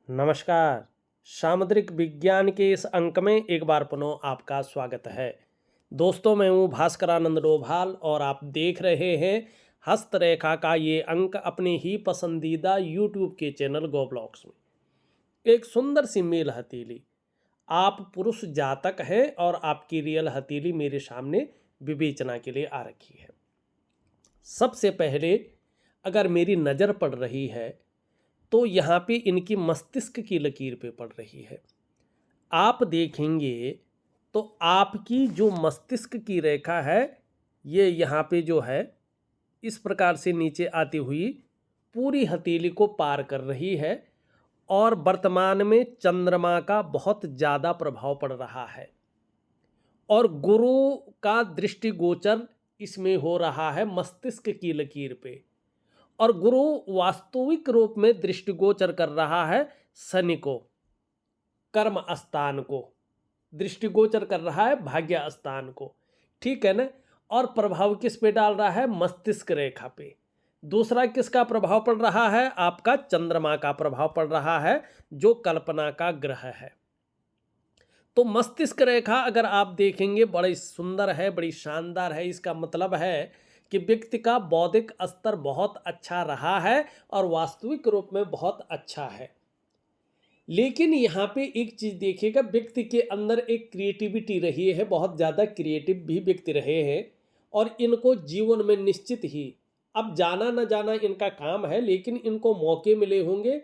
नमस्कार। सामुद्रिक विज्ञान के इस अंक में एक बार पुनः आपका स्वागत है। दोस्तों, मैं हूँ भास्करानंद डोभाल और आप देख रहे हैं हस्तरेखा का ये अंक अपने ही पसंदीदा यूट्यूब के चैनल गो ब्लॉग्स में। एक सुंदर सी मेल हथेली, आप पुरुष जातक हैं और आपकी रियल हथेली मेरे सामने विवेचना के लिए आ रखी है। सबसे पहले अगर मेरी नज़र पड़ रही है तो यहाँ पे इनकी मस्तिष्क की लकीर पे पड़ रही है। आप देखेंगे तो आपकी जो मस्तिष्क की रेखा है ये यहाँ पे जो है इस प्रकार से नीचे आती हुई पूरी हथेली को पार कर रही है और वर्तमान में चंद्रमा का बहुत ज़्यादा प्रभाव पड़ रहा है और गुरु का दृष्टिगोचर इसमें हो रहा है मस्तिष्क की लकीर पे। और गुरु वास्तविक रूप में दृष्टिगोचर कर रहा है शनि को, कर्म स्थान को दृष्टिगोचर कर रहा है, भाग्य स्थान को। ठीक है ना। और प्रभाव किस पे डाल रहा है? मस्तिष्क रेखा पे। दूसरा किसका प्रभाव पड़ रहा है? आपका चंद्रमा का प्रभाव पड़ रहा है जो कल्पना का ग्रह है। तो मस्तिष्क रेखा अगर आप देखेंगे बड़ी सुंदर है, बड़ी शानदार है। इसका मतलब है कि व्यक्ति का बौद्धिक स्तर बहुत अच्छा रहा है और वास्तविक रूप में बहुत अच्छा है। लेकिन यहाँ पे एक चीज़ देखिएगा, व्यक्ति के अंदर एक क्रिएटिविटी रही है, बहुत ज़्यादा क्रिएटिव भी व्यक्ति रहे हैं और इनको जीवन में निश्चित ही, अब जाना न जाना इनका काम है, लेकिन इनको मौके मिले होंगे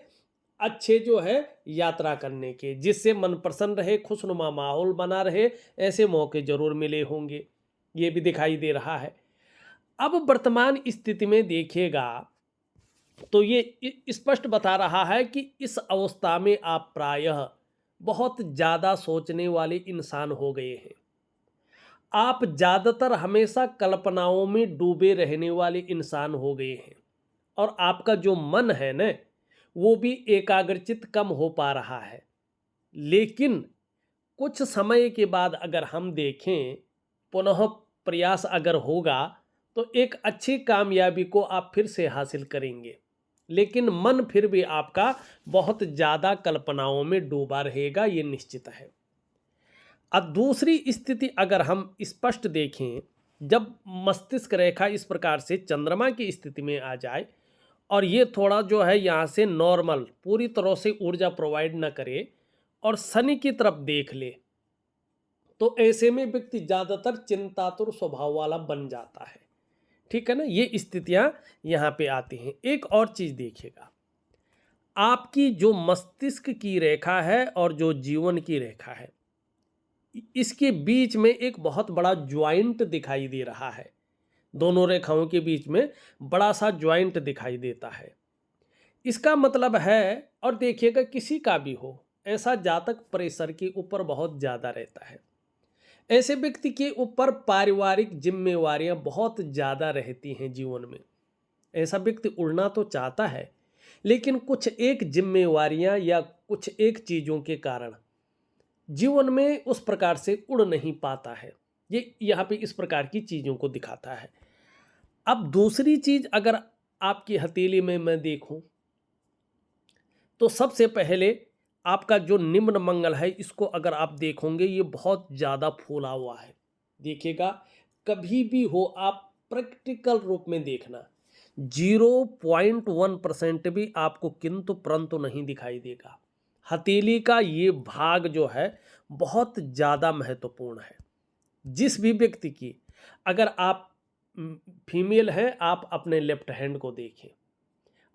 अच्छे जो है यात्रा करने के, जिससे मन प्रसन्न रहे, खुशनुमा माहौल बना रहे, ऐसे मौके जरूर मिले होंगे। ये भी दिखाई दे रहा है। अब वर्तमान स्थिति में देखिएगा तो ये स्पष्ट बता रहा है कि इस अवस्था में आप प्रायः बहुत ज़्यादा सोचने वाले इंसान हो गए हैं। आप ज़्यादातर हमेशा कल्पनाओं में डूबे रहने वाले इंसान हो गए हैं और आपका जो मन है न, वो भी एकाग्रचित कम हो पा रहा है। लेकिन कुछ समय के बाद अगर हम देखें, पुनः प्रयास अगर होगा तो एक अच्छी कामयाबी को आप फिर से हासिल करेंगे। लेकिन मन फिर भी आपका बहुत ज़्यादा कल्पनाओं में डूबा रहेगा, ये निश्चित है। अब दूसरी स्थिति अगर हम स्पष्ट देखें, जब मस्तिष्क रेखा इस प्रकार से चंद्रमा की स्थिति में आ जाए और ये थोड़ा जो है यहाँ से नॉर्मल पूरी तरह से ऊर्जा प्रोवाइड न करे और शनि की तरफ देख ले, तो ऐसे में व्यक्ति ज़्यादातर चिंतातुर स्वभाव वाला बन जाता है। ठीक है ना। ये स्थितियां यहाँ पे आती हैं। एक और चीज़ देखिएगा, आपकी जो मस्तिष्क की रेखा है और जो जीवन की रेखा है, इसके बीच में एक बहुत बड़ा ज्वाइंट दिखाई दे रहा है। दोनों रेखाओं के बीच में बड़ा सा ज्वाइंट दिखाई देता है। इसका मतलब है, और देखिएगा किसी का भी हो, ऐसा जातक प्रेशर के ऊपर बहुत ज़्यादा रहता है। ऐसे व्यक्ति के ऊपर पारिवारिक जिम्मेवारियां बहुत ज़्यादा रहती हैं जीवन में। ऐसा व्यक्ति उड़ना तो चाहता है, लेकिन कुछ एक जिम्मेवारियां या कुछ एक चीज़ों के कारण जीवन में उस प्रकार से उड़ नहीं पाता है। ये यहाँ पे इस प्रकार की चीज़ों को दिखाता है। अब दूसरी चीज़ अगर आपकी हथेली में मैं देखूं तो सबसे पहले आपका जो निम्न मंगल है, इसको अगर आप देखोगे ये बहुत ज़्यादा फूला हुआ है। देखिएगा, कभी भी हो आप प्रैक्टिकल रूप में देखना, 0.1% भी आपको किंतु परंतु नहीं दिखाई देगा। हथेली का ये भाग जो है बहुत ज़्यादा महत्वपूर्ण है। जिस भी व्यक्ति की, अगर आप फीमेल हैं आप अपने लेफ्ट हैंड को देखें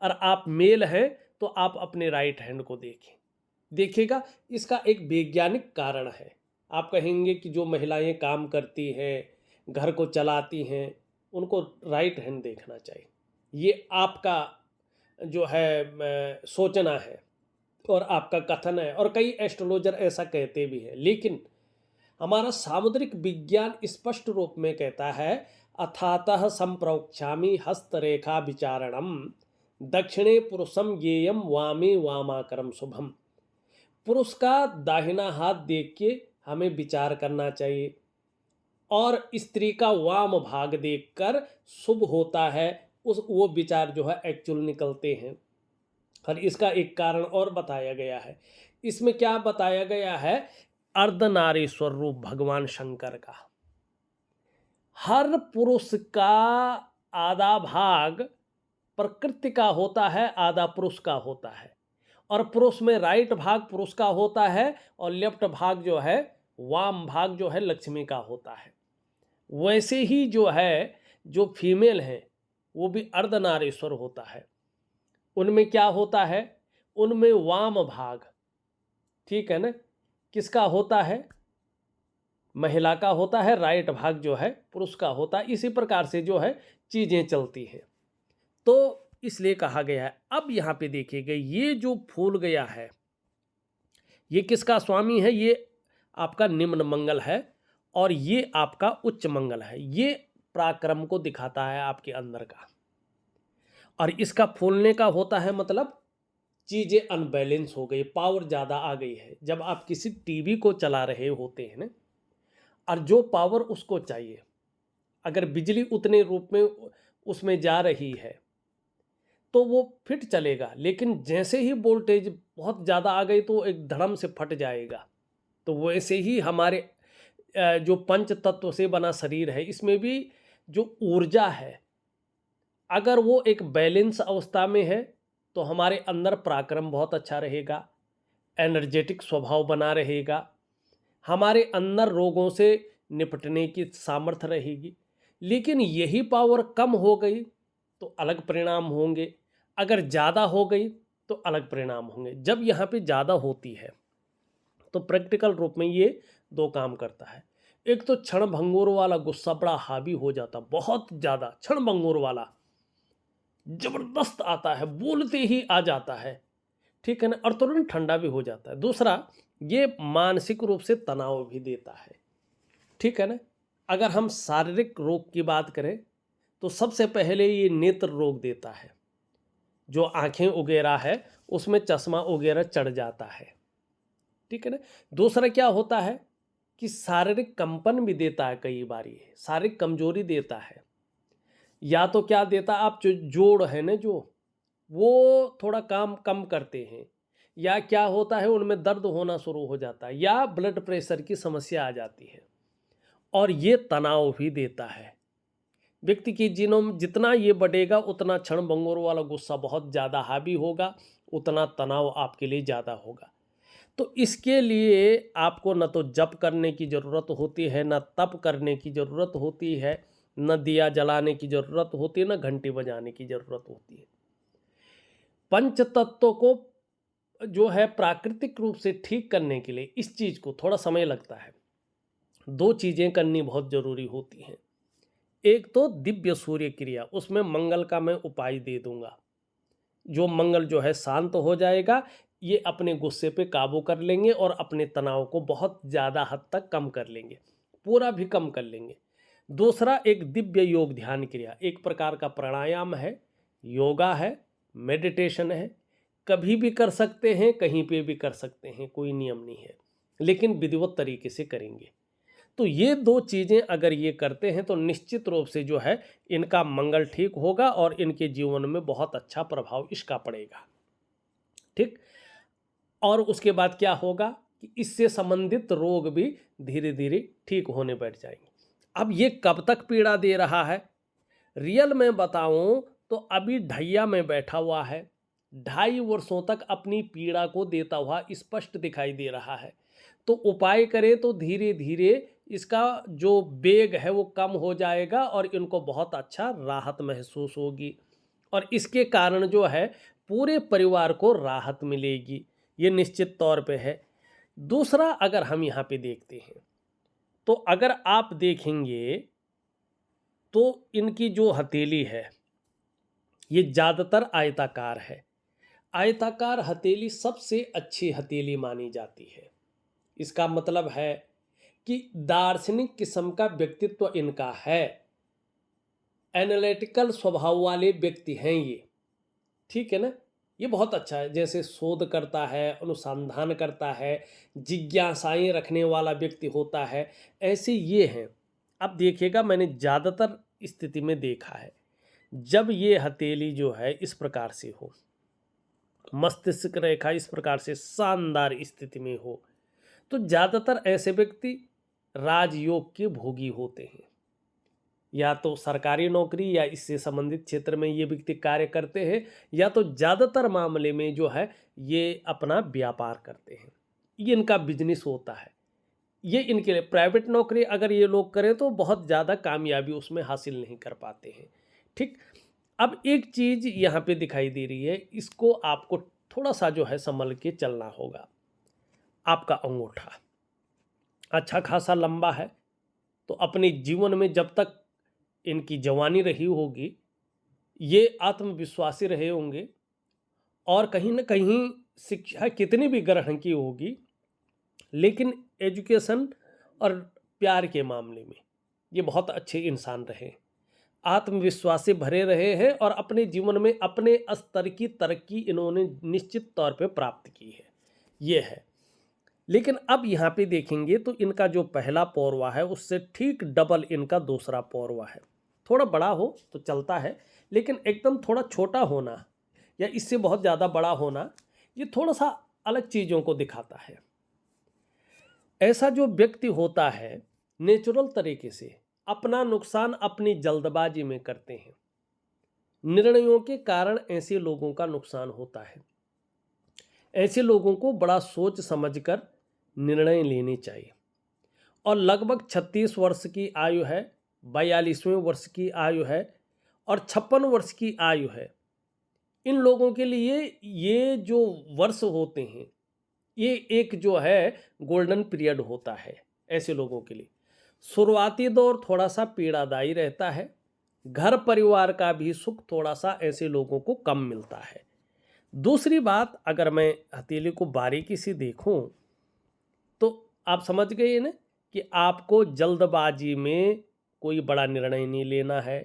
और आप मेल हैं तो आप अपने राइट हैंड को देखें। देखिएगा, इसका एक वैज्ञानिक कारण है। आप कहेंगे कि जो महिलाएं काम करती हैं, घर को चलाती हैं, उनको राइट हैंड देखना चाहिए। ये आपका जो है सोचना है और आपका कथन है, और कई एस्ट्रोलॉजर ऐसा कहते भी हैं। लेकिन हमारा सामुद्रिक विज्ञान स्पष्ट रूप में कहता है, अथातः संप्रोक्षामि हस्तरेखा विचारणम दक्षिणे पुरुषम ज्ञेयम वामे वामाकरम शुभम। पुरुष का दाहिना हाथ देख के हमें विचार करना चाहिए और स्त्री का वाम भाग देखकर शुभ होता है। उस वो विचार जो है एक्चुअल निकलते हैं। और इसका एक कारण और बताया गया है। इसमें क्या बताया गया है? अर्धनारीश्वर रूप भगवान शंकर का। हर पुरुष का आधा भाग प्रकृति का होता है, आधा पुरुष का होता है। और पुरुष में राइट भाग पुरुष का होता है और लेफ्ट भाग जो है, वाम भाग जो है लक्ष्मी का होता है। वैसे ही जो है, जो फीमेल है वो भी अर्धनारीश्वर होता है। उनमें क्या होता है? उनमें वाम भाग, ठीक है ना, किसका होता है? महिला का होता है। राइट भाग जो है पुरुष का होता है। इसी प्रकार से जो है चीज़ें चलती हैं। तो इसलिए कहा गया है। अब यहाँ पे देखिएगा, ये जो फूल गया है ये किसका स्वामी है? ये आपका निम्न मंगल है और ये आपका उच्च मंगल है। ये पराक्रम को दिखाता है आपके अंदर का। और इसका फूलने का होता है मतलब चीज़ें अनबैलेंस हो गई, पावर ज़्यादा आ गई है। जब आप किसी टीवी को चला रहे होते हैं ना, और जो पावर उसको चाहिए, अगर बिजली उतने रूप में उसमें जा रही है तो वो फिट चलेगा। लेकिन जैसे ही वोल्टेज बहुत ज़्यादा आ गई तो एक धड़म से फट जाएगा। तो वैसे ही हमारे जो पंच तत्व से बना शरीर है, इसमें भी जो ऊर्जा है, अगर वो एक बैलेंस अवस्था में है तो हमारे अंदर पराक्रम बहुत अच्छा रहेगा, एनर्जेटिक स्वभाव बना रहेगा, हमारे अंदर रोगों से निपटने की सामर्थ्य रहेगी। लेकिन यही पावर कम हो गई तो अलग परिणाम होंगे, अगर ज़्यादा हो गई तो अलग परिणाम होंगे। जब यहाँ पे ज़्यादा होती है तो प्रैक्टिकल रूप में ये दो काम करता है। एक तो क्षण भंगुर वाला गुस्सा बड़ा हावी हो जाता, बहुत ज़्यादा क्षण भंगुर वाला जबरदस्त आता है, बोलते ही आ जाता है, ठीक है ना, और तुरंत ठंडा भी हो जाता है। दूसरा, ये मानसिक रूप से तनाव भी देता है, ठीक है ना। अगर हम शारीरिक रोग की बात करें तो सबसे पहले ये नेत्र रोग देता है। जो आंखें वगैरह है उसमें चश्मा वगैरह चढ़ जाता है, ठीक है ना। दूसरा क्या होता है कि शारीरिक कंपन भी देता है, कई बार ये शारीरिक कमजोरी देता है। या तो क्या देता, आप जो जोड़ है ना, जो वो थोड़ा काम कम करते हैं, या क्या होता है उनमें दर्द होना शुरू हो जाता है, या ब्लड प्रेशर की समस्या आ जाती है। और ये तनाव भी देता है। व्यक्ति की जितना ये बढ़ेगा उतना क्षण भंगुर वाला गुस्सा बहुत ज़्यादा हावी होगा, उतना तनाव आपके लिए ज़्यादा होगा। तो इसके लिए आपको न तो जप करने की ज़रूरत होती है, न तप करने की ज़रूरत होती है, न दिया जलाने की ज़रूरत होती है, न घंटी बजाने की ज़रूरत होती है। पंच तत्वों को जो है प्राकृतिक रूप से ठीक करने के लिए इस चीज़ को थोड़ा समय लगता है। दो चीज़ें करनी बहुत ज़रूरी होती हैं। एक तो दिव्य सूर्य क्रिया, उसमें मंगल का मैं उपाय दे दूंगा। जो मंगल जो है शांत हो जाएगा, ये अपने गुस्से पे काबू कर लेंगे और अपने तनाव को बहुत ज़्यादा हद तक कम कर लेंगे, पूरा भी कम कर लेंगे। दूसरा, एक दिव्य योग ध्यान क्रिया, एक प्रकार का प्राणायाम है, योगा है, मेडिटेशन है। कभी भी कर सकते हैं, कहीं पे भी कर सकते हैं, कोई नियम नहीं है, लेकिन विधिवत तरीके से करेंगे। तो ये दो चीज़ें अगर ये करते हैं तो निश्चित रूप से जो है इनका मंगल ठीक होगा और इनके जीवन में बहुत अच्छा प्रभाव इसका पड़ेगा, ठीक। और उसके बाद क्या होगा कि इससे संबंधित रोग भी धीरे धीरे ठीक होने बैठ जाएंगे। अब ये कब तक पीड़ा दे रहा है, रियल में बताऊं तो अभी ढैया में बैठा हुआ है, 2.5 वर्षों तक अपनी पीड़ा को देता हुआ स्पष्ट दिखाई दे रहा है। तो उपाय करें तो धीरे धीरे इसका जो वेग है वो कम हो जाएगा और इनको बहुत अच्छा राहत महसूस होगी, और इसके कारण जो है पूरे परिवार को राहत मिलेगी, ये निश्चित तौर पे है। दूसरा, अगर हम यहाँ पे देखते हैं तो अगर आप देखेंगे तो इनकी जो हथेली है ये ज़्यादातर आयताकार है। आयताकार हथेली सबसे अच्छी हथेली मानी जाती है। इसका मतलब है कि दार्शनिक किस्म का व्यक्तित्व इनका है, एनालिटिकल स्वभाव वाले व्यक्ति हैं ये, ठीक है ना। ये बहुत अच्छा है, जैसे शोध करता है, अनुसंधान करता है, जिज्ञासाएं रखने वाला व्यक्ति होता है, ऐसे ये हैं। अब देखिएगा, मैंने ज़्यादातर स्थिति में देखा है जब ये हथेली जो है इस प्रकार से हो मस्तिष्क रेखा इस प्रकार से शानदार स्थिति में हो, तो ज़्यादातर ऐसे व्यक्ति राजयोग के भोगी होते हैं। या तो सरकारी नौकरी या इससे संबंधित क्षेत्र में ये व्यक्ति कार्य करते हैं, या तो ज़्यादातर मामले में जो है ये अपना व्यापार करते हैं, ये इनका बिजनेस होता है। ये इनके लिए प्राइवेट नौकरी अगर ये लोग करें तो बहुत ज़्यादा कामयाबी उसमें हासिल नहीं कर पाते हैं। ठीक, अब एक चीज़ यहाँ पे दिखाई दे रही है, इसको आपको थोड़ा सा जो है संभल के चलना होगा। आपका अंगूठा अच्छा खासा लंबा है, तो अपने जीवन में जब तक इनकी जवानी रही होगी ये आत्मविश्वासी रहे होंगे, और कहीं ना कहीं शिक्षा कितनी भी ग्रहण की होगी, लेकिन एजुकेशन और प्यार के मामले में ये बहुत अच्छे इंसान रहे, आत्मविश्वास से भरे रहे हैं और अपने जीवन में अपने स्तर की तरक्की इन्होंने निश्चित तौर पे प्राप्त की है, ये है। लेकिन अब यहाँ पे देखेंगे तो इनका जो पहला पौरवा है उससे ठीक डबल इनका दूसरा पौरवा है। थोड़ा बड़ा हो तो चलता है, लेकिन एकदम थोड़ा छोटा होना या इससे बहुत ज़्यादा बड़ा होना ये थोड़ा सा अलग चीज़ों को दिखाता है। ऐसा जो व्यक्ति होता है नेचुरल तरीके से अपना नुकसान अपनी जल्दबाजी में करते हैं, निर्णयों के कारण ऐसे लोगों का नुकसान होता है। ऐसे लोगों को बड़ा सोच समझकर निर्णय लेने चाहिए। और लगभग 36 वर्ष की आयु है, 42वें वर्ष की आयु है और 56 वर्ष की आयु है। इन लोगों के लिए ये जो वर्ष होते हैं ये एक जो है गोल्डन पीरियड होता है। ऐसे लोगों के लिए शुरुआती दौर थोड़ा सा पीड़ादायी रहता है, घर परिवार का भी सुख थोड़ा सा ऐसे लोगों को कम मिलता है। दूसरी बात, अगर मैं हथेली को बारीकी से देखूं तो आप समझ गए ना कि आपको जल्दबाजी में कोई बड़ा निर्णय नहीं लेना है,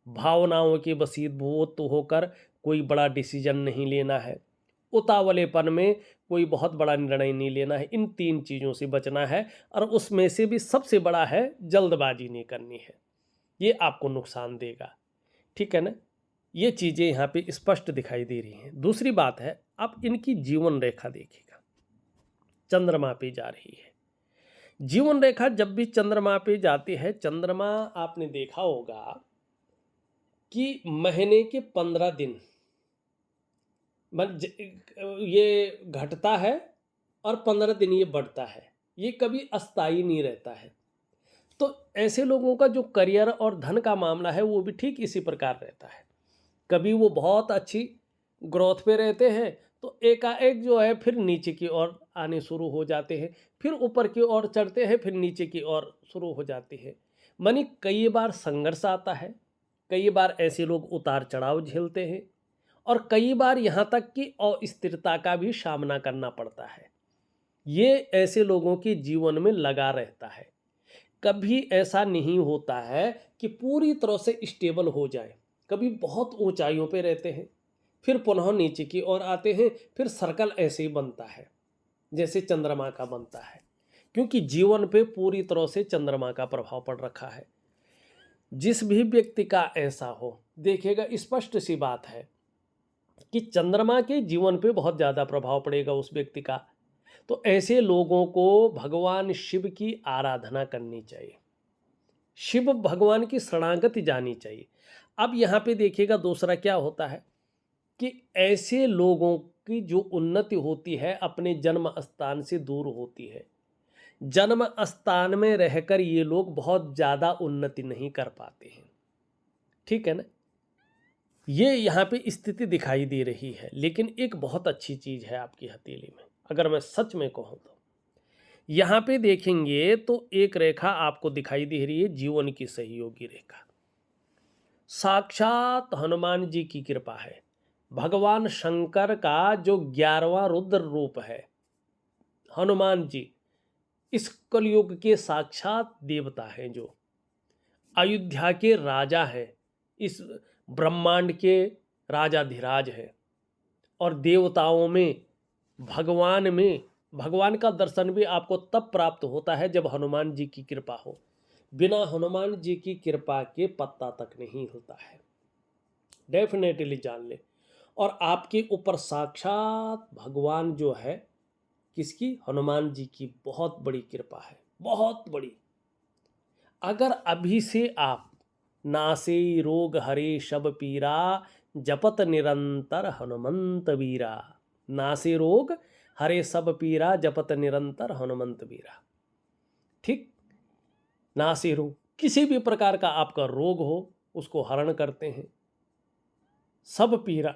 भावनाओं के वशीभूत होकर कोई बड़ा डिसीजन नहीं लेना है, उतावलेपन में कोई बहुत बड़ा निर्णय नहीं लेना है। इन 3 चीज़ों से बचना है, और उसमें से भी सबसे बड़ा है जल्दबाजी नहीं करनी है, ये आपको नुकसान देगा। ठीक है ना, ये चीज़ें यहाँ पे स्पष्ट दिखाई दे रही हैं। दूसरी बात है, आप इनकी जीवन रेखा देखिएगा, चंद्रमा पे जा रही है। जीवन रेखा जब भी चंद्रमा पे जाती है, चंद्रमा आपने देखा होगा कि महीने के 15 दिन ये घटता है और 15 दिन ये बढ़ता है, ये कभी अस्थायी नहीं रहता है। तो ऐसे लोगों का जो करियर और धन का मामला है वो भी ठीक इसी प्रकार रहता है। कभी वो बहुत अच्छी ग्रोथ पे रहते हैं तो एकाएक जो है फिर नीचे की ओर आने शुरू हो जाते हैं, फिर ऊपर की ओर चढ़ते हैं, फिर नीचे की ओर शुरू हो जाती है। मानी कई बार संघर्ष आता है, कई बार ऐसे लोग उतार चढ़ाव झेलते हैं, और कई बार यहाँ तक कि अस्थिरता का भी सामना करना पड़ता है। ये ऐसे लोगों के जीवन में लगा रहता है। कभी ऐसा नहीं होता है कि पूरी तरह से स्टेबल हो जाए, कभी बहुत ऊंचाइयों पे रहते हैं, फिर पुनः नीचे की ओर आते हैं, फिर सर्कल ऐसे ही बनता है जैसे चंद्रमा का बनता है, क्योंकि जीवन पे पूरी तरह से चंद्रमा का प्रभाव पड़ रखा है। जिस भी व्यक्ति का ऐसा हो, देखिएगा स्पष्ट सी बात है कि चंद्रमा के जीवन पे बहुत ज़्यादा प्रभाव पड़ेगा उस व्यक्ति का। तो ऐसे लोगों को भगवान शिव की आराधना करनी चाहिए, शिव भगवान की शरणागति जानी चाहिए। अब यहाँ पे देखिएगा दूसरा क्या होता है कि ऐसे लोगों की जो उन्नति होती है अपने जन्म स्थान से दूर होती है। जन्म स्थान में रहकर ये लोग बहुत ज़्यादा उन्नति नहीं कर पाते हैं। ठीक है ना, ये यहाँ पे स्थिति दिखाई दे रही है। लेकिन एक बहुत अच्छी चीज़ है आपकी हथेली में, अगर मैं सच में कहूँ तो यहाँ पे देखेंगे तो एक रेखा आपको दिखाई दे रही है, जीवन की सहयोगी रेखा। साक्षात हनुमान जी की कृपा है, भगवान शंकर का जो 11वां रुद्र रूप है हनुमान जी, इस कलयुग के साक्षात देवता हैं, जो अयोध्या के राजा हैं, इस ब्रह्मांड के राजाधिराज हैं। और देवताओं में, भगवान का दर्शन भी आपको तब प्राप्त होता है जब हनुमान जी की कृपा हो। बिना हनुमान जी की कृपा के पत्ता तक नहीं हिलता है, डेफिनेटली जान ले। और आपके ऊपर साक्षात भगवान जो है, किसकी? हनुमान जी की बहुत बड़ी कृपा है, बहुत बड़ी। अगर अभी से आप नासे रोग हरे शब पीरा, जपत निरंतर हनुमंत वीरा। नासे रोग हरे सब पीरा, जपत निरंतर हनुमंत वीरा। ठीक, नासे रोग, किसी भी प्रकार का आपका रोग हो उसको हरण करते हैं, सब पीरा,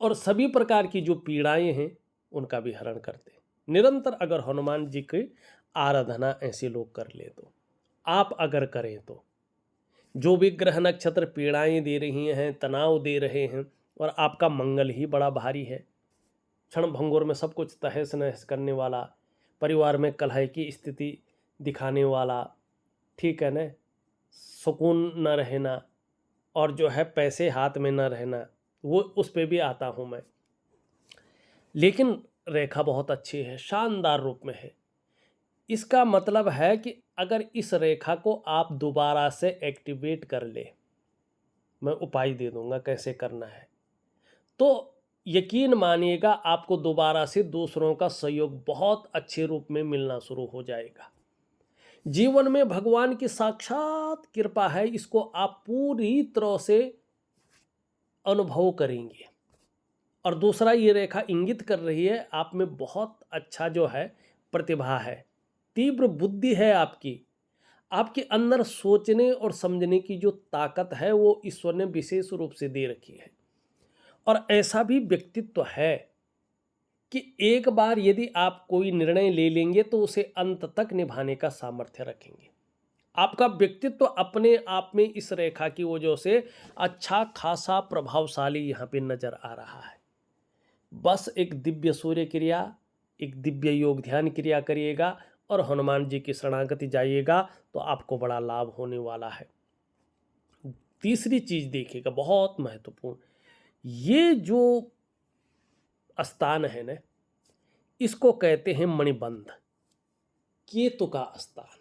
और सभी प्रकार की जो पीड़ाएं हैं उनका भी हरण करते हैं। निरंतर अगर हनुमान जी की आराधना ऐसे लोग कर ले तो, आप अगर करें तो, जो भी ग्रह नक्षत्र पीड़ाएं दे रही हैं, तनाव दे रहे हैं, और आपका मंगल ही बड़ा भारी है, क्षण भंगुर में सब कुछ तहस नहस करने वाला, परिवार में कलह की स्थिति दिखाने वाला, ठीक है न, सुकून न रहना, और जो है पैसे हाथ में न रहना, वो उस पे भी आता हूँ मैं। लेकिन रेखा बहुत अच्छी है, शानदार रूप में है। इसका मतलब है कि अगर इस रेखा को आप दोबारा से एक्टिवेट कर ले, मैं उपाय दे दूंगा कैसे करना है, तो यकीन मानिएगा आपको दोबारा से दूसरों का सहयोग बहुत अच्छे रूप में मिलना शुरू हो जाएगा। जीवन में भगवान की साक्षात कृपा है, इसको आप पूरी तरह से अनुभव करेंगे। और दूसरा, ये रेखा इंगित कर रही है आप में बहुत अच्छा जो है प्रतिभा है, तीव्र बुद्धि है आपकी, आपके अंदर सोचने और समझने की जो ताकत है वो ईश्वर ने विशेष रूप से दे रखी है। और ऐसा भी व्यक्तित्व है कि एक बार यदि आप कोई निर्णय ले लेंगे तो उसे अंत तक निभाने का सामर्थ्य रखेंगे। आपका व्यक्तित्व अपने आप में इस रेखा की वजह से अच्छा खासा प्रभावशाली यहाँ पे नजर आ रहा है। बस एक दिव्य सूर्य क्रिया, एक दिव्य योग ध्यान क्रिया करिएगा और हनुमान जी की शरणागति जाइएगा तो आपको बड़ा लाभ होने वाला है। तीसरी चीज देखिएगा, बहुत महत्वपूर्ण, ये जो स्थान है ना, इसको कहते हैं मणिबंध, केतु का स्थान।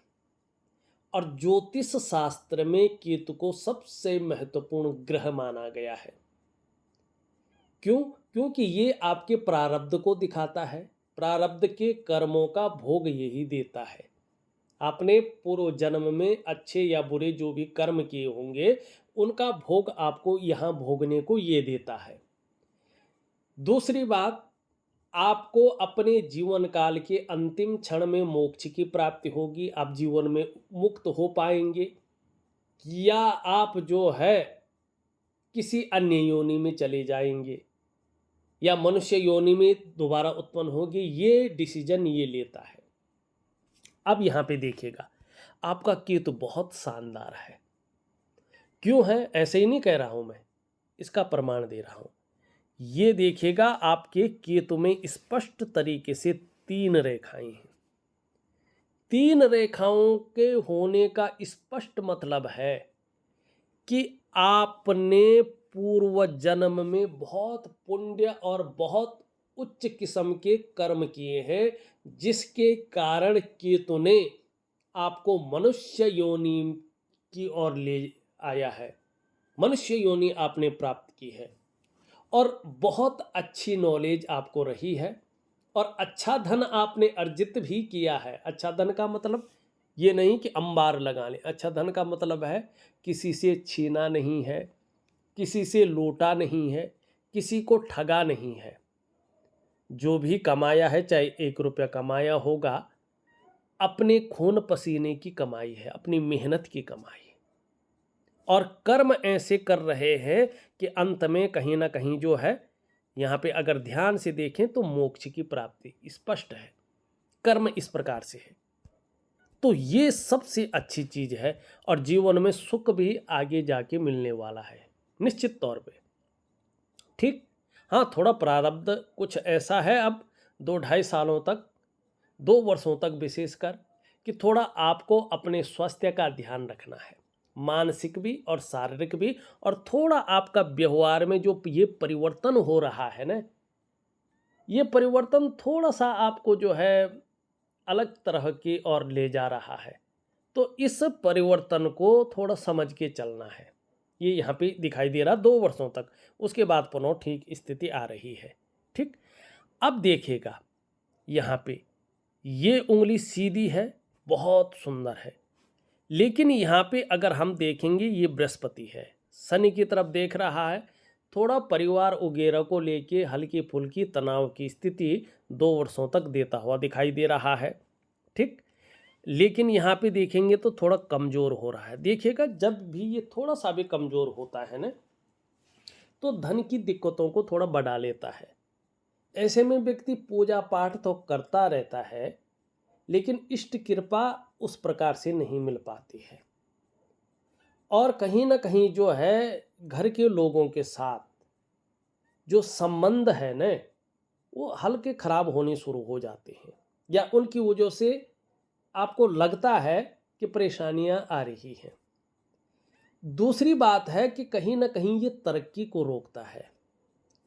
और ज्योतिष शास्त्र में केतु को सबसे महत्वपूर्ण ग्रह माना गया है। क्यों? क्योंकि ये आपके प्रारब्ध को दिखाता है, प्रारब्ध के कर्मों का भोग यही देता है। आपने पूर्व जन्म में अच्छे या बुरे जो भी कर्म किए होंगे उनका भोग आपको यहाँ भोगने को ये देता है। दूसरी बात, आपको अपने जीवन काल के अंतिम क्षण में मोक्ष की प्राप्ति होगी, आप जीवन में मुक्त हो पाएंगे, या आप जो है किसी अन्य योनि में चले जाएंगे या मनुष्य योनि में दोबारा उत्पन्न होगी, ये डिसीजन ये लेता है। अब यहाँ पे देखिएगा, आपका केतु बहुत शानदार है। क्यों है? ऐसे ही नहीं कह रहा हूं मैं, इसका प्रमाण दे रहा हूं। ये देखिएगा, आपके केतु में स्पष्ट तरीके से 3 रेखाएं हैं। 3 रेखाओं के होने का स्पष्ट मतलब है कि आपने पूर्व जन्म में बहुत पुण्य और बहुत उच्च किस्म के कर्म किए हैं, जिसके कारण केतु ने आपको मनुष्य योनि की ओर ले आया है, मनुष्य योनि आपने प्राप्त की है, और बहुत अच्छी नॉलेज आपको रही है, और अच्छा धन आपने अर्जित भी किया है। अच्छा धन का मतलब ये नहीं कि अंबार लगा लें, अच्छा धन का मतलब है किसी से छीना नहीं है, किसी से लूटा नहीं है, किसी को ठगा नहीं है। जो भी कमाया है, चाहे 1 रुपया कमाया होगा, अपने खून पसीने की कमाई है, अपनी मेहनत की कमाई है, और कर्म ऐसे कर रहे हैं कि अंत में कहीं ना कहीं जो है, यहाँ पे अगर ध्यान से देखें तो मोक्ष की प्राप्ति स्पष्ट है, कर्म इस प्रकार से है। तो ये सबसे अच्छी चीज है, और जीवन में सुख भी आगे जाके मिलने वाला है निश्चित तौर पे। ठीक, हाँ, थोड़ा प्रारब्ध कुछ ऐसा है अब 2-2.5 सालों तक, 2 वर्षों तक विशेषकर, कि थोड़ा आपको अपने स्वास्थ्य का ध्यान रखना है, मानसिक भी और शारीरिक भी, और थोड़ा आपका व्यवहार में जो ये परिवर्तन हो रहा है ना, ये परिवर्तन थोड़ा सा आपको जो है अलग तरह की ओर ले जा रहा है। तो इस परिवर्तन को थोड़ा समझ के चलना है, ये यहाँ पे दिखाई दे रहा 2 वर्षों तक, उसके बाद पुनः ठीक स्थिति आ रही है। ठीक, अब देखिएगा यहाँ पे ये उंगली सीधी है, बहुत सुंदर है, लेकिन यहाँ पे अगर हम देखेंगे ये बृहस्पति है, शनि की तरफ देख रहा है, थोड़ा परिवार वगैरह को लेके हल्की फुल्की तनाव की स्थिति 2 वर्षों तक देता हुआ दिखाई दे रहा है। ठीक, लेकिन यहाँ पे देखेंगे तो थोड़ा कमज़ोर हो रहा है। देखिएगा जब भी ये थोड़ा सा भी कमज़ोर होता है ना, तो धन की दिक्कतों को थोड़ा बढ़ा लेता है। ऐसे में व्यक्ति पूजा पाठ तो करता रहता है, लेकिन इष्ट कृपा उस प्रकार से नहीं मिल पाती है, और कहीं ना कहीं जो है घर के लोगों के साथ जो संबंध है न, वो हल्के खराब होने शुरू हो जाते हैं, या उनकी वजह से आपको लगता है कि परेशानियां आ रही हैं। दूसरी बात है कि कहीं ना कहीं ये तरक्की को रोकता है।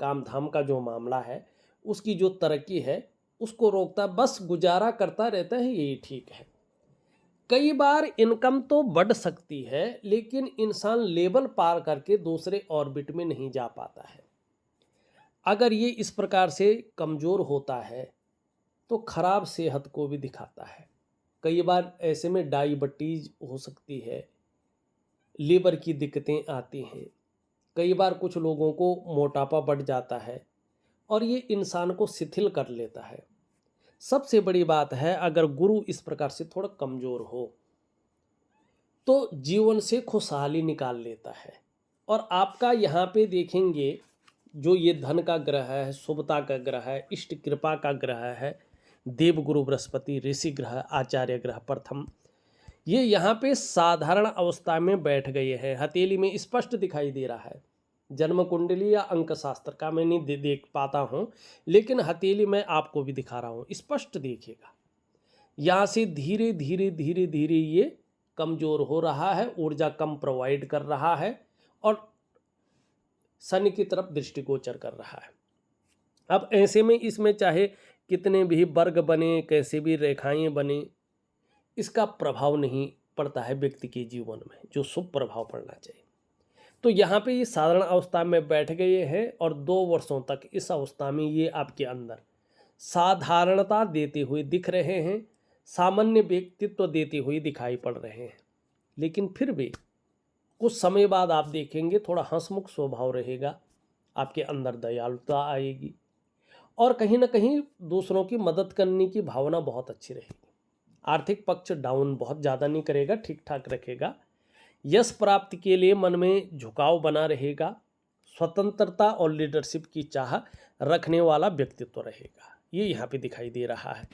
काम धाम का जो मामला है, उसकी जो तरक्की है उसको रोकता, बस गुजारा करता रहता है, यही ठीक है। कई बार इनकम तो बढ़ सकती है, लेकिन इंसान लेवल पार करके दूसरे ऑर्बिट में नहीं जा पाता है। अगर ये इस प्रकार से कमज़ोर होता है तो खराब सेहत को भी दिखाता है। कई बार ऐसे में डायबिटीज हो सकती है, लीवर की दिक्कतें आती हैं, कई बार कुछ लोगों को मोटापा बढ़ जाता है, और ये इंसान को शिथिल कर लेता है। सबसे बड़ी बात है, अगर गुरु इस प्रकार से थोड़ा कमज़ोर हो तो जीवन से खुशहाली निकाल लेता है। और आपका यहाँ पे देखेंगे जो ये धन का ग्रह है, शुभता का ग्रह है, इष्ट कृपा का ग्रह है, देवगुरु बृहस्पति, ऋषि ग्रह, आचार्य ग्रह प्रथम, ये यहाँ पे साधारण अवस्था में बैठ गए हैं। हथेली में स्पष्ट दिखाई दे रहा है। जन्म कुंडली या अंक शास्त्र का मैं नहीं देख पाता हूँ, लेकिन हथेली में आपको भी दिखा रहा हूँ, स्पष्ट देखिएगा। यहाँ से धीरे धीरे धीरे धीरे ये कमज़ोर हो रहा है, ऊर्जा कम प्रोवाइड कर रहा है, और शनि की तरफ दृष्टिगोचर कर रहा है। अब ऐसे में इसमें चाहे कितने भी वर्ग बने, कैसे भी रेखाएं बने, इसका प्रभाव नहीं पड़ता है व्यक्ति के जीवन में जो शुभ प्रभाव पड़ना चाहिए। तो यहाँ पे ये साधारण अवस्था में बैठ गए हैं, और 2 वर्षों तक इस अवस्था में ये आपके अंदर साधारणता देते हुए दिख रहे हैं, सामान्य व्यक्तित्व देते हुए दिखाई पड़ रहे हैं। लेकिन फिर भी कुछ समय बाद आप देखेंगे थोड़ा हंसमुख स्वभाव रहेगा, आपके अंदर दयालुता आएगी, और कहीं ना कहीं दूसरों की मदद करने की भावना बहुत अच्छी रहेगी। आर्थिक पक्ष डाउन बहुत ज़्यादा नहीं करेगा, ठीक ठाक रखेगा। यश प्राप्ति के लिए मन में झुकाव बना रहेगा। स्वतंत्रता और लीडरशिप की चाह रखने वाला व्यक्तित्व रहेगा, ये यहाँ पे दिखाई दे रहा है।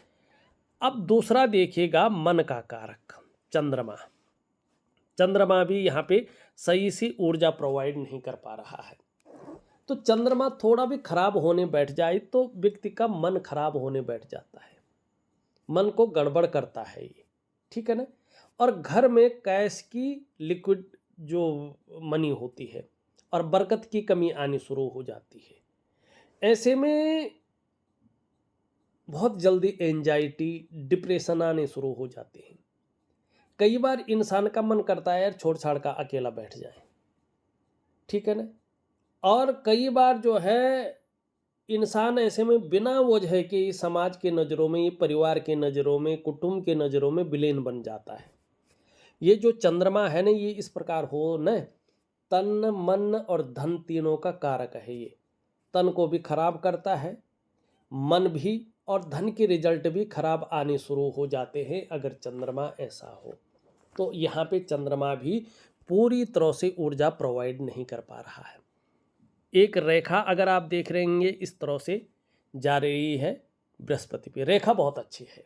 अब दूसरा देखिएगा मन का कारक चंद्रमा। चंद्रमा भी यहाँ पे सही से ऊर्जा प्रोवाइड नहीं कर पा रहा है। तो चंद्रमा थोड़ा भी खराब होने बैठ जाए तो व्यक्ति का मन खराब होने बैठ जाता है, मन को गड़बड़ करता है ये, ठीक है ना। और घर में कैश की लिक्विड जो मनी होती है और बरकत की कमी आनी शुरू हो जाती है। ऐसे में बहुत जल्दी एंजाइटी, डिप्रेशन आने शुरू हो जाते हैं। कई बार इंसान का मन करता है यार छोड़ छाड़ का अकेला बैठ जाए, ठीक है ना। और कई बार जो है इंसान ऐसे में बिना वजह के समाज के नज़रों में, परिवार के नज़रों में, कुटुंब के नज़रों में विलेन बन जाता है। ये जो चंद्रमा है ना, ये इस प्रकार हो न, तन मन और धन तीनों का कारक है। ये तन को भी खराब करता है, मन भी, और धन के रिजल्ट भी खराब आने शुरू हो जाते हैं अगर चंद्रमा ऐसा हो। तो यहाँ पे चंद्रमा भी पूरी तरह से ऊर्जा प्रोवाइड नहीं कर पा रहा है। एक रेखा अगर आप देख रहे हैं इस तरह से जा रही है बृहस्पति पे, रेखा बहुत अच्छी है।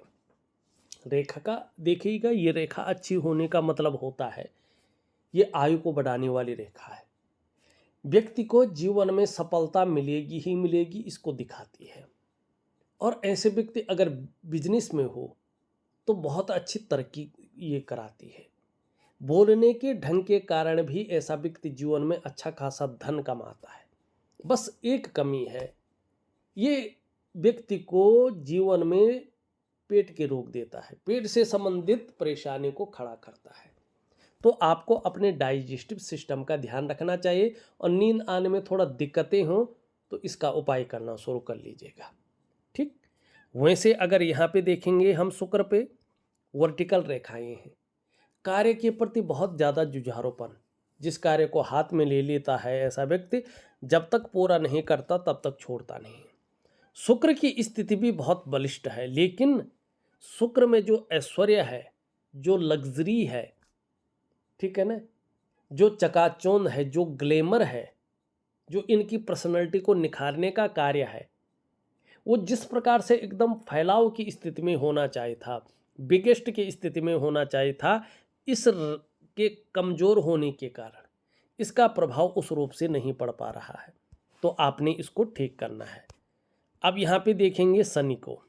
रेखा का देखिएगा, ये रेखा अच्छी होने का मतलब होता है ये आयु को बढ़ाने वाली रेखा है। व्यक्ति को जीवन में सफलता मिलेगी ही मिलेगी, इसको दिखाती है। और ऐसे व्यक्ति अगर बिजनेस में हो तो बहुत अच्छी तरक्की ये कराती है। बोलने के ढंग के कारण भी ऐसा व्यक्ति जीवन में अच्छा खासा धन कमाता है। बस एक कमी है, ये व्यक्ति को जीवन में पेट के रोग देता है, पेट से संबंधित परेशानी को खड़ा करता है। तो आपको अपने डाइजेस्टिव सिस्टम का ध्यान रखना चाहिए और नींद आने में थोड़ा दिक्कतें हों तो इसका उपाय करना शुरू कर लीजिएगा। ठीक, वैसे अगर यहाँ पे देखेंगे हम शुक्र पे वर्टिकल रेखाएं हैं, कार्य के प्रति बहुत ज़्यादा जुझारूपन, जिस कार्य को हाथ में ले लेता है ऐसा व्यक्ति जब तक पूरा नहीं करता तब तक छोड़ता नहीं। शुक्र की स्थिति भी बहुत बलिष्ठ है, लेकिन शुक्र में जो ऐश्वर्य है, जो लग्जरी है, ठीक है ना, जो चकाचौंध है, जो ग्लैमर है, जो इनकी पर्सनैलिटी को निखारने का कार्य है, वो जिस प्रकार से एकदम फैलाव की स्थिति में होना चाहिए था, बिगेस्ट की स्थिति में होना चाहिए था, के कमज़ोर होने के कारण इसका प्रभाव उस रूप से नहीं पड़ पा रहा है, तो आपने इसको ठीक करना है। अब यहाँ पे देखेंगे शनि को।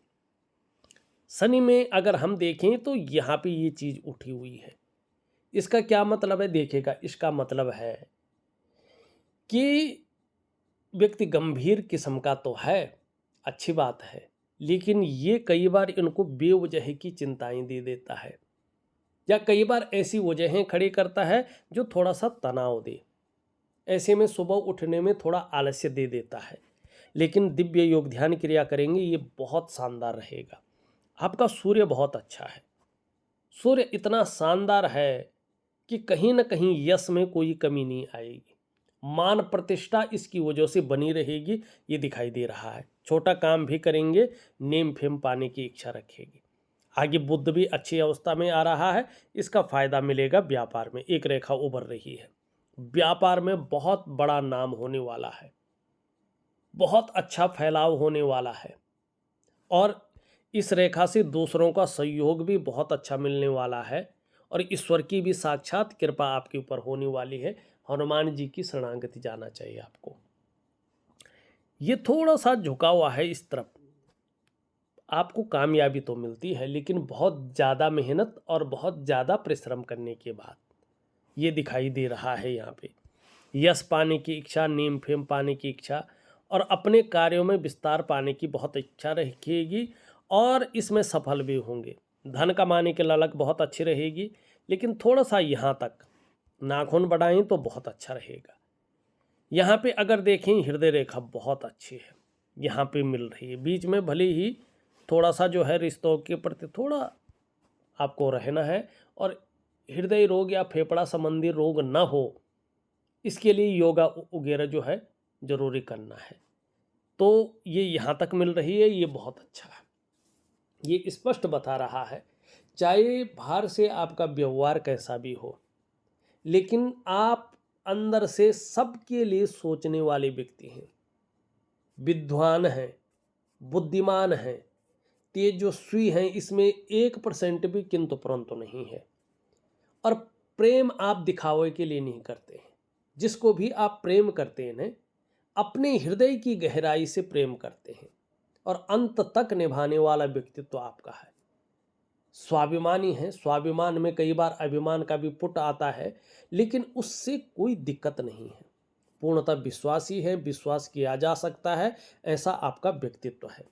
शनि में अगर हम देखें तो यहाँ पे ये चीज़ उठी हुई है। इसका क्या मतलब है देखिएगा, इसका मतलब है कि व्यक्ति गंभीर किस्म का तो है, अच्छी बात है, लेकिन ये कई बार इनको बेवजह की चिंताएं दे देता है, या कई बार ऐसी वजहें खड़ी करता है जो थोड़ा सा तनाव दे। ऐसे में सुबह उठने में थोड़ा आलस्य दे देता है, लेकिन दिव्य योग ध्यान क्रिया करेंगे ये बहुत शानदार रहेगा। आपका सूर्य बहुत अच्छा है, सूर्य इतना शानदार है कि कहीं ना कहीं यश में कोई कमी नहीं आएगी, मान प्रतिष्ठा इसकी वजह से बनी रहेगी, ये दिखाई दे रहा है। छोटा काम भी करेंगे, नेम फेम पाने की इच्छा रखेगी। आगे बुध भी अच्छी अवस्था में आ रहा है, इसका फायदा मिलेगा व्यापार में, एक रेखा उभर रही है, व्यापार में बहुत बड़ा नाम होने वाला है, बहुत अच्छा फैलाव होने वाला है, और इस रेखा से दूसरों का सहयोग भी बहुत अच्छा मिलने वाला है, और ईश्वर की भी साक्षात कृपा आपके ऊपर होने वाली है। हनुमान जी की शरणागति जाना चाहिए आपको। ये थोड़ा सा झुका हुआ है इस तरफ, आपको कामयाबी तो मिलती है, लेकिन बहुत ज़्यादा मेहनत और बहुत ज़्यादा परिश्रम करने के बाद ये दिखाई दे रहा है। यहाँ पे यश पाने की इच्छा, नेम फेम पाने की इच्छा, और अपने कार्यों में विस्तार पाने की बहुत इच्छा रखेगी, और इसमें सफल भी होंगे। धन कमाने की ललक बहुत अच्छी रहेगी, लेकिन थोड़ा सा यहाँ तक नाखून बढ़ाएं तो बहुत अच्छा रहेगा। यहाँ पे अगर देखें हृदय रेखा बहुत अच्छी है, यहाँ पे मिल रही है। बीच में भले ही थोड़ा सा जो है रिश्तों के प्रति थोड़ा आपको रहना है, और हृदय रोग या फेफड़ा संबंधी रोग न हो, इसके लिए योगा वगैरह जो है जरूरी करना है। तो ये यहाँ तक मिल रही है, ये बहुत अच्छा है। ये स्पष्ट बता रहा है, चाहे बाहर से आपका व्यवहार कैसा भी हो, लेकिन आप अंदर से सबके लिए सोचने वाले व्यक्ति हैं, विद्वान हैं, बुद्धिमान हैं, तेजस्वी हैं, इसमें 1% भी किंतु परंतु नहीं है। और प्रेम आप दिखावे के लिए नहीं करते हैं, जिसको भी आप प्रेम करते हैं अपने हृदय की गहराई से प्रेम करते हैं, और अंत तक निभाने वाला व्यक्तित्व आपका है। स्वाभिमानी है, स्वाभिमान में कई बार अभिमान का भी पुट आता है, लेकिन उससे कोई दिक्कत नहीं है। पूर्णतः विश्वासी है, विश्वास किया जा सकता है, ऐसा आपका व्यक्तित्व है।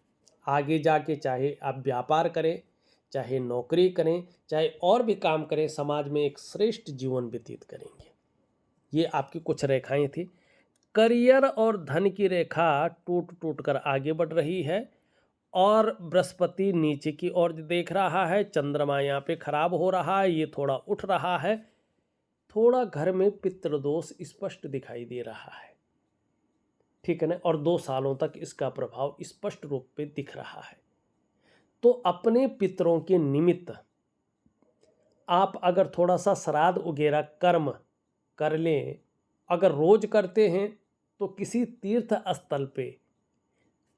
आगे जाके चाहे आप व्यापार करें, चाहे नौकरी करें, चाहे और भी काम करें, समाज में एक श्रेष्ठ जीवन व्यतीत करेंगे। ये आपकी कुछ रेखाएं थी। करियर और धन की रेखा टूट टूट कर आगे बढ़ रही है, और बृहस्पति नीचे की ओर देख रहा है, चंद्रमा यहाँ पे खराब हो रहा है, ये थोड़ा उठ रहा है, थोड़ा घर में पितृदोष स्पष्ट दिखाई दे रहा है, ठीक है ना, और 2 सालों तक इसका प्रभाव स्पष्ट रूप पे दिख रहा है। तो अपने पितरों के निमित्त आप अगर थोड़ा सा श्राद्ध वगैरह कर्म कर लें, अगर रोज करते हैं तो किसी तीर्थ स्थल पे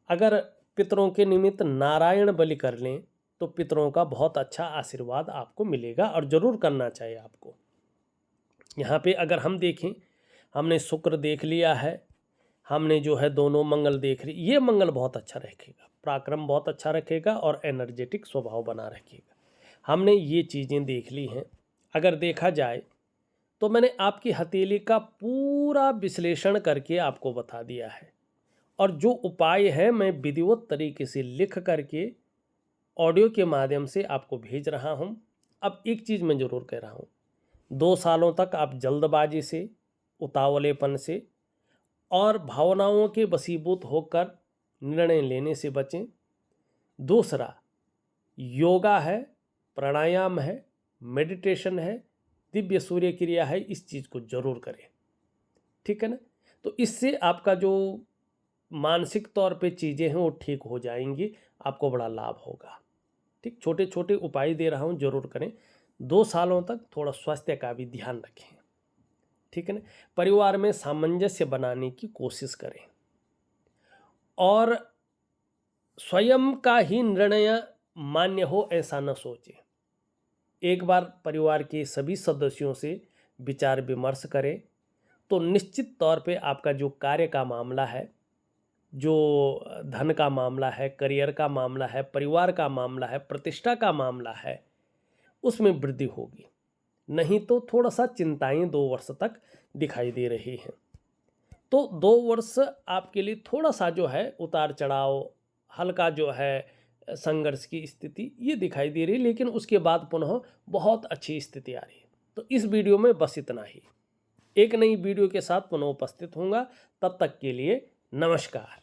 अगर पितरों के निमित्त नारायण बलि कर लें तो पितरों का बहुत अच्छा आशीर्वाद आपको मिलेगा, और ज़रूर करना चाहिए आपको। यहाँ पे अगर हम देखें, हमने शुक्र देख लिया है, हमने जो है दोनों मंगल देख ली, ये मंगल बहुत अच्छा रखेगा, पराक्रम बहुत अच्छा रखेगा, और एनर्जेटिक स्वभाव बना रखेगा। हमने ये चीज़ें देख ली हैं। अगर देखा जाए तो मैंने आपकी हथेली का पूरा विश्लेषण करके आपको बता दिया है, और जो उपाय है मैं विधिवत तरीके से लिख करके ऑडियो के माध्यम से आपको भेज रहा हूँ। अब एक चीज़ मैं ज़रूर कह रहा हूँ, 2 सालों तक आप जल्दबाजी से, उतावलेपन से और भावनाओं के वशीभूत होकर निर्णय लेने से बचें। दूसरा, योगा है, प्राणायाम है, मेडिटेशन है, दिव्य सूर्य क्रिया है, इस चीज़ को जरूर करें, ठीक है ना। तो इससे आपका जो मानसिक तौर पे चीज़ें हैं वो ठीक हो जाएंगी, आपको बड़ा लाभ होगा। ठीक, छोटे छोटे उपाय दे रहा हूँ, जरूर करें। 2 सालों तक थोड़ा स्वास्थ्य का भी ध्यान रखें, ठीक है ना। परिवार में सामंजस्य बनाने की कोशिश करें और स्वयं का ही निर्णय मान्य हो ऐसा न सोचें। एक बार परिवार के सभी सदस्यों से विचार विमर्श करें तो निश्चित तौर पे आपका जो कार्य का मामला है, जो धन का मामला है, करियर का मामला है, परिवार का मामला है, प्रतिष्ठा का मामला है, उसमें वृद्धि होगी। नहीं तो थोड़ा सा चिंताएं 2 वर्ष तक दिखाई दे रही हैं। तो 2 वर्ष आपके लिए थोड़ा सा जो है उतार चढ़ाव, हल्का जो है संघर्ष की स्थिति ये दिखाई दे रही है, लेकिन उसके बाद पुनः बहुत अच्छी स्थिति आ रही है। तो इस वीडियो में बस इतना ही। एक नई वीडियो के साथ पुनः उपस्थित होऊंगा, तब तक के लिए नमस्कार।